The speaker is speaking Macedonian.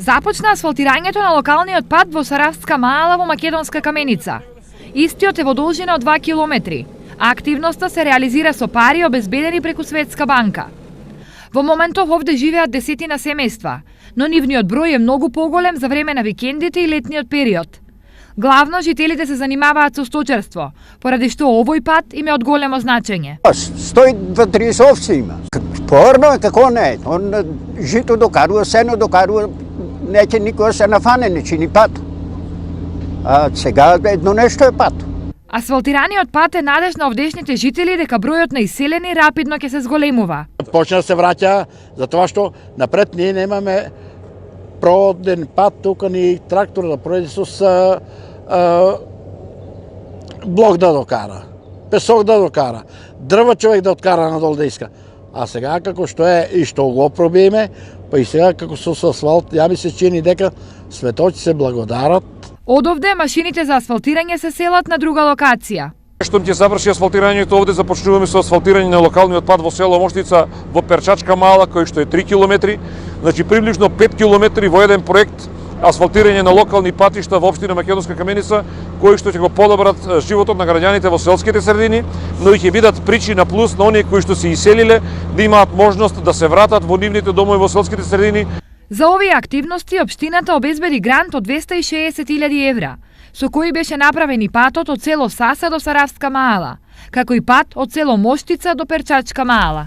Започна асфалтирањето на локалниот пат во Саравска Маала во Македонска Каменица. Истиот е во должина од 2 километри. Активноста се реализира со пари обезбедени преку Светска банка. Во моментов овде живеат десетина семејства, но нивниот број е многу поголем за време на викендите и летниот период. Главно жителите се занимаваат со сточарство, поради што овој пат им е од големо значење. 130 овци има. Порно е како не е. Он жито докарува, сено докарува, неќе никога се нафане, не чини пат. А сега едно нешто е пат. Асфалтираниот пат е надеж на овдешните жители дека бројот на иселени рапидно ќе се зголемува. Почна да се враќа затоа што напред ние немаме проводен пат, тука ни трактор да пројде со блок да докара, песок да докара, дрва човек да откара надолу да иска. А сега како што е и што го пробиеме, па и сега како со асфалт, ја ми се чини дека светоци се благодарат. Одовде машините за асфалтирање се селат на друга локација. Штом ќе заврши асфалтирањето, овде започнуваме со асфалтирање на локалниот пат во село Моштица во Перчачка Мала, кој што е 3 километри. Значи приближно 5 километри во еден проект асфалтирање на локални патишта во општина Македонска Каменица, кои што ќе го подобрат животот на граѓаните во селските средини, но и ќе бидат причина плюс на оние кои што се иселиле да имаат можност да се вратат во нивните домови во селските средини. За овие активности општината обезбеди грант од 260.000 евра, со кои беше направен и патот од село Саса до Саравска Маала, како и пат од село Моштица до Перчачка Маала.